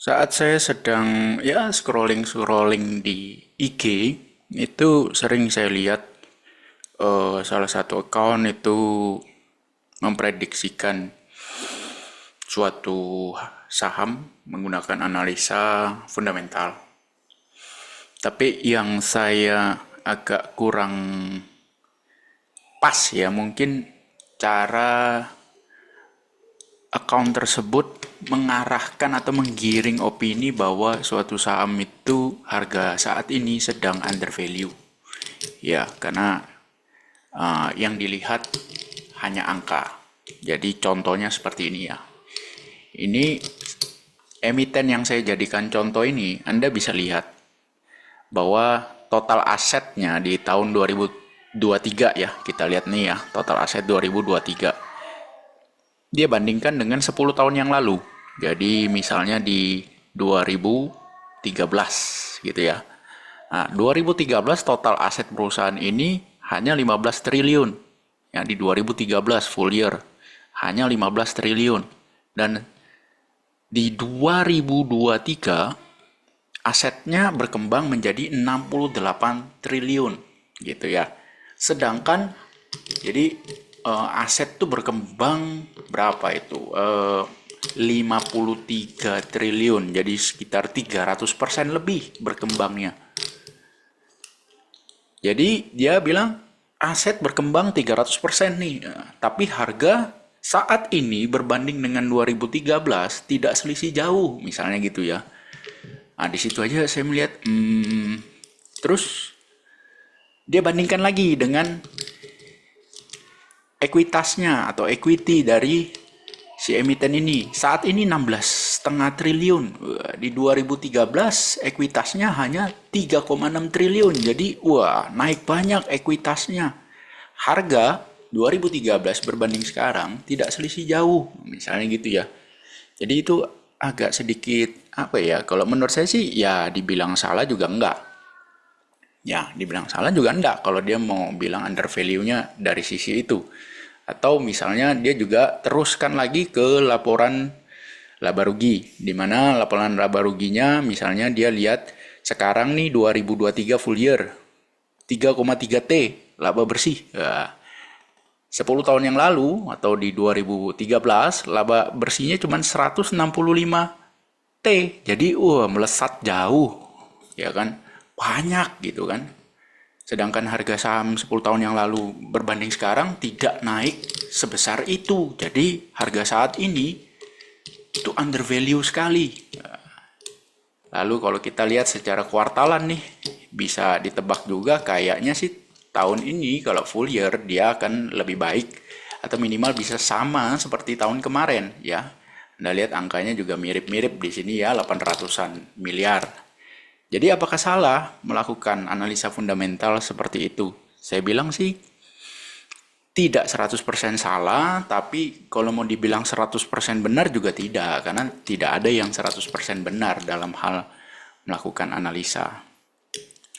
Saat saya sedang scrolling-scrolling di IG, itu sering saya lihat salah satu account itu memprediksikan suatu saham menggunakan analisa fundamental. Tapi yang saya agak kurang pas ya, mungkin cara account tersebut mengarahkan atau menggiring opini bahwa suatu saham itu harga saat ini sedang undervalue. Ya, karena yang dilihat hanya angka. Jadi contohnya seperti ini ya. Ini emiten yang saya jadikan contoh ini, Anda bisa lihat bahwa total asetnya di tahun 2023 ya. Kita lihat nih ya, total aset 2023. Dia bandingkan dengan 10 tahun yang lalu. Jadi misalnya di 2013 gitu ya. Nah, 2013 total aset perusahaan ini hanya 15 triliun. Ya, di 2013 full year hanya 15 triliun. Dan di 2023 asetnya berkembang menjadi 68 triliun gitu ya. Sedangkan jadi aset tuh berkembang berapa itu? 53 triliun, jadi sekitar 300% lebih berkembangnya. Jadi dia bilang aset berkembang 300% nih, tapi harga saat ini berbanding dengan 2013 tidak selisih jauh, misalnya gitu ya. Nah, di situ aja saya melihat, terus dia bandingkan lagi dengan ekuitasnya atau equity dari si emiten ini. Saat ini 16,5 triliun. Di 2013 ekuitasnya hanya 3,6 triliun. Jadi wah, naik banyak ekuitasnya. Harga 2013 berbanding sekarang tidak selisih jauh. Misalnya gitu ya. Jadi itu agak sedikit apa ya? Kalau menurut saya sih ya dibilang salah juga enggak. Ya, dibilang salah juga enggak kalau dia mau bilang under value-nya dari sisi itu. Atau misalnya dia juga teruskan lagi ke laporan laba rugi, di mana laporan laba ruginya misalnya dia lihat sekarang nih 2023 full year 3,3 T laba bersih. Ya, 10 tahun yang lalu atau di 2013 laba bersihnya cuma 165 T. Jadi melesat jauh. Ya kan? Banyak gitu kan. Sedangkan harga saham 10 tahun yang lalu berbanding sekarang tidak naik sebesar itu. Jadi harga saat ini itu undervalue sekali. Lalu kalau kita lihat secara kuartalan nih, bisa ditebak juga kayaknya sih tahun ini kalau full year dia akan lebih baik atau minimal bisa sama seperti tahun kemarin ya. Anda lihat angkanya juga mirip-mirip di sini ya, 800-an miliar. Jadi apakah salah melakukan analisa fundamental seperti itu? Saya bilang sih tidak 100% salah, tapi kalau mau dibilang 100% benar juga tidak, karena tidak ada yang 100% benar dalam hal melakukan analisa.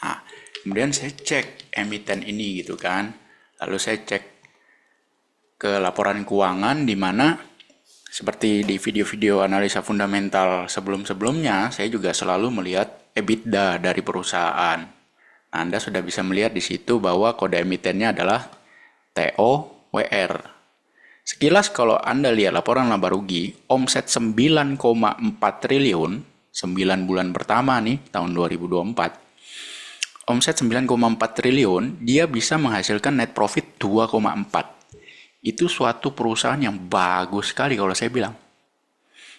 Nah, kemudian saya cek emiten ini gitu kan, lalu saya cek ke laporan keuangan di mana seperti di video-video analisa fundamental sebelum-sebelumnya, saya juga selalu melihat EBITDA dari perusahaan. Nah, Anda sudah bisa melihat di situ bahwa kode emitennya adalah TOWR. Sekilas kalau Anda lihat laporan laba rugi, omset 9,4 triliun, 9 bulan pertama nih, tahun 2024. Omset 9,4 triliun, dia bisa menghasilkan net profit 2,4. Itu suatu perusahaan yang bagus sekali kalau saya bilang.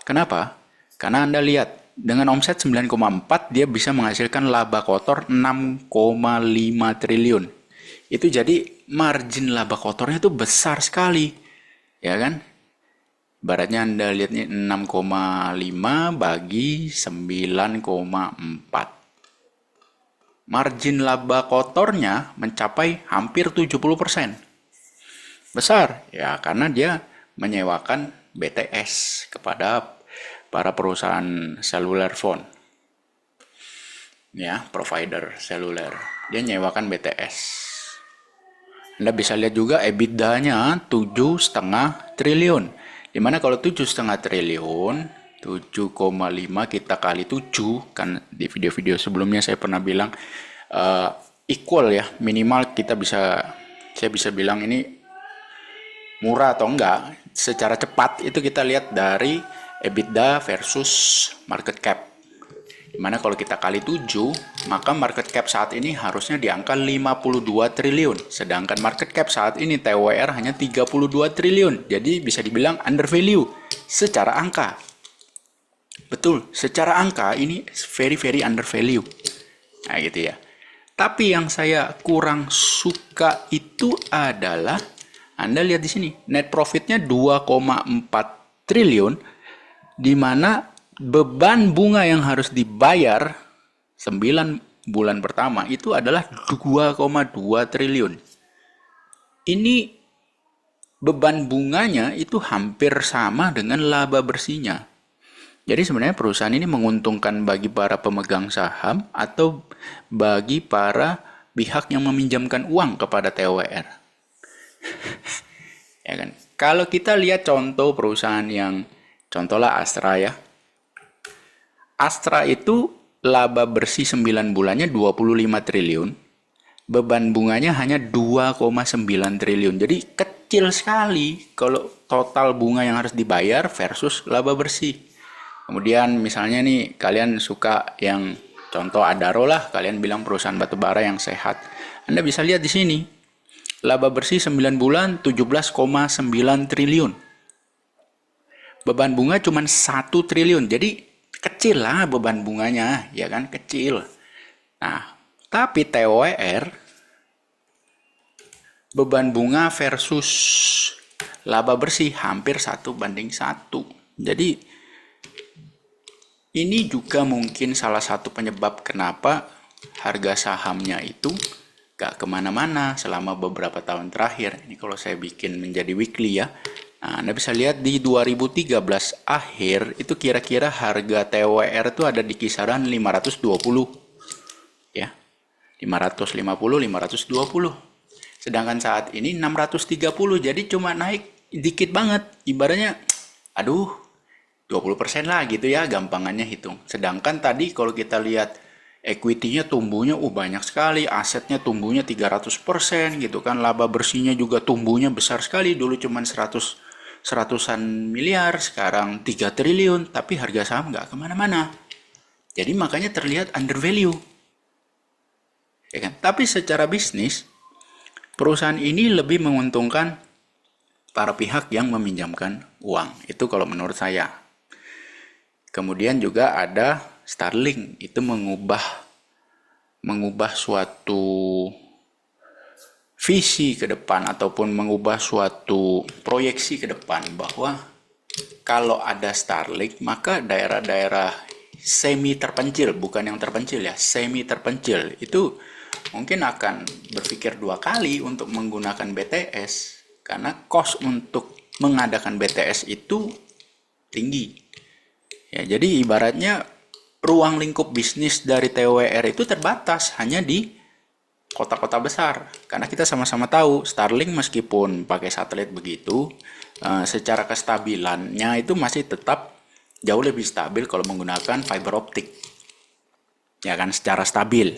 Kenapa? Karena Anda lihat, dengan omset 9,4 dia bisa menghasilkan laba kotor 6,5 triliun. Itu jadi margin laba kotornya itu besar sekali. Ya kan? Baratnya Anda lihat nih 6,5 bagi 9,4. Margin laba kotornya mencapai hampir 70%. Besar ya, karena dia menyewakan BTS kepada para perusahaan seluler phone ya, provider seluler. Dia menyewakan BTS. Anda bisa lihat juga EBITDA-nya 7,5 triliun. Dimana kalau 7,5 triliun 7,5 kita kali 7, kan di video-video sebelumnya saya pernah bilang equal ya, minimal saya bisa bilang ini murah atau enggak secara cepat itu kita lihat dari EBITDA versus market cap. Dimana kalau kita kali 7, maka market cap saat ini harusnya di angka 52 triliun. Sedangkan market cap saat ini TWR hanya 32 triliun. Jadi bisa dibilang under value secara angka. Betul, secara angka ini very under value. Nah gitu ya. Tapi yang saya kurang suka itu adalah, Anda lihat di sini, net profitnya 2,4 triliun, di mana beban bunga yang harus dibayar 9 bulan pertama itu adalah 2,2 triliun. Ini beban bunganya itu hampir sama dengan laba bersihnya. Jadi sebenarnya perusahaan ini menguntungkan bagi para pemegang saham atau bagi para pihak yang meminjamkan uang kepada TWR. Ya kan? Kalau kita lihat contoh perusahaan yang contohlah Astra ya. Astra itu laba bersih 9 bulannya 25 triliun. Beban bunganya hanya 2,9 triliun. Jadi kecil sekali kalau total bunga yang harus dibayar versus laba bersih. Kemudian misalnya nih kalian suka yang contoh Adaro lah, kalian bilang perusahaan batubara yang sehat. Anda bisa lihat di sini. Laba bersih 9 bulan 17,9 triliun. Beban bunga cuma 1 triliun. Jadi kecil lah beban bunganya, ya kan, kecil. Nah, tapi TWR beban bunga versus laba bersih hampir 1:1. Jadi ini juga mungkin salah satu penyebab kenapa harga sahamnya itu gak kemana-mana selama beberapa tahun terakhir. Ini kalau saya bikin menjadi weekly ya. Nah, Anda bisa lihat di 2013 akhir itu kira-kira harga TWR itu ada di kisaran 520. Ya. 550, 520. Sedangkan saat ini 630. Jadi cuma naik dikit banget. Ibaratnya aduh 20% lah gitu ya, gampangannya hitung. Sedangkan tadi kalau kita lihat equity-nya tumbuhnya banyak sekali, asetnya tumbuhnya 300% gitu kan, laba bersihnya juga tumbuhnya besar sekali, dulu cuma 100-an miliar, sekarang 3 triliun, tapi harga saham nggak kemana-mana. Jadi makanya terlihat under value. Ya kan? Tapi secara bisnis, perusahaan ini lebih menguntungkan para pihak yang meminjamkan uang. Itu kalau menurut saya. Kemudian juga ada Starlink, itu mengubah suatu visi ke depan ataupun mengubah suatu proyeksi ke depan bahwa kalau ada Starlink maka daerah-daerah semi terpencil, bukan yang terpencil ya, semi terpencil itu mungkin akan berpikir 2 kali untuk menggunakan BTS karena cost untuk mengadakan BTS itu tinggi. Ya, jadi ibaratnya ruang lingkup bisnis dari TWR itu terbatas hanya di kota-kota besar, karena kita sama-sama tahu Starlink meskipun pakai satelit begitu, secara kestabilannya itu masih tetap jauh lebih stabil kalau menggunakan fiber optik, ya kan, secara stabil.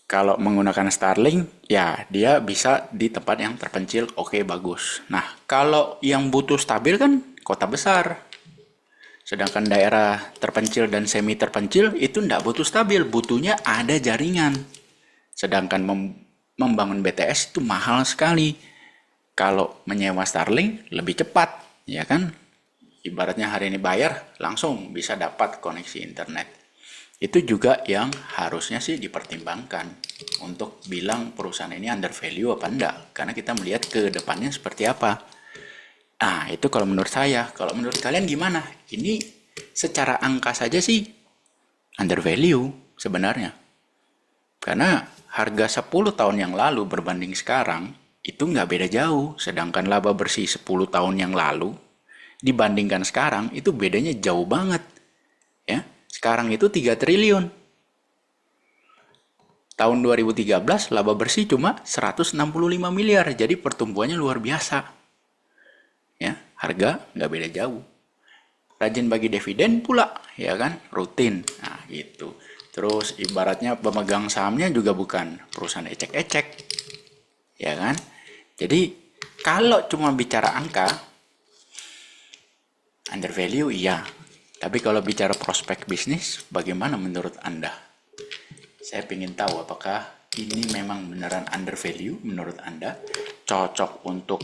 Kalau menggunakan Starlink, ya dia bisa di tempat yang terpencil, oke, bagus. Nah, kalau yang butuh stabil kan kota besar. Sedangkan daerah terpencil dan semi terpencil itu tidak butuh stabil, butuhnya ada jaringan. Sedangkan membangun BTS itu mahal sekali. Kalau menyewa Starlink lebih cepat, ya kan? Ibaratnya hari ini bayar, langsung bisa dapat koneksi internet. Itu juga yang harusnya sih dipertimbangkan untuk bilang perusahaan ini under value apa enggak. Karena kita melihat ke depannya seperti apa. Nah, itu kalau menurut saya. Kalau menurut kalian gimana? Ini secara angka saja sih under value sebenarnya. Karena harga 10 tahun yang lalu berbanding sekarang itu nggak beda jauh. Sedangkan laba bersih 10 tahun yang lalu dibandingkan sekarang itu bedanya jauh banget. Ya, sekarang itu 3 triliun. Tahun 2013 laba bersih cuma 165 miliar. Jadi pertumbuhannya luar biasa. Ya, harga nggak beda jauh. rajin bagi dividen pula, ya kan, rutin. Nah, gitu. Terus ibaratnya pemegang sahamnya juga bukan perusahaan ecek-ecek, ya kan. Jadi kalau cuma bicara angka, under value iya. Tapi kalau bicara prospek bisnis, bagaimana menurut Anda? Saya ingin tahu apakah ini memang beneran under value menurut Anda, cocok untuk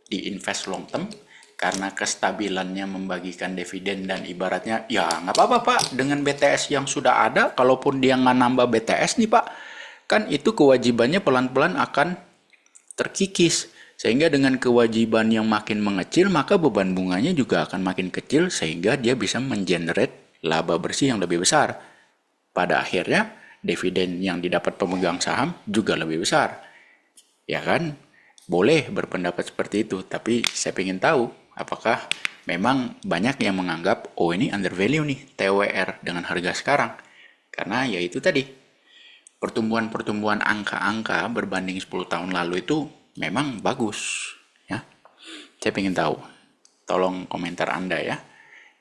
diinvest long term karena kestabilannya membagikan dividen dan ibaratnya ya nggak apa-apa Pak dengan BTS yang sudah ada, kalaupun dia nggak nambah BTS nih Pak, kan itu kewajibannya pelan-pelan akan terkikis, sehingga dengan kewajiban yang makin mengecil maka beban bunganya juga akan makin kecil sehingga dia bisa mengenerate laba bersih yang lebih besar. Pada akhirnya dividen yang didapat pemegang saham juga lebih besar, ya kan. Boleh berpendapat seperti itu, tapi saya ingin tahu apakah memang banyak yang menganggap oh ini under value nih TWR dengan harga sekarang, karena ya itu tadi pertumbuhan angka-angka berbanding 10 tahun lalu itu memang bagus, ya. Saya ingin tahu, tolong komentar Anda ya.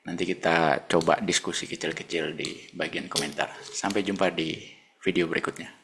Nanti kita coba diskusi kecil-kecil di bagian komentar. Sampai jumpa di video berikutnya.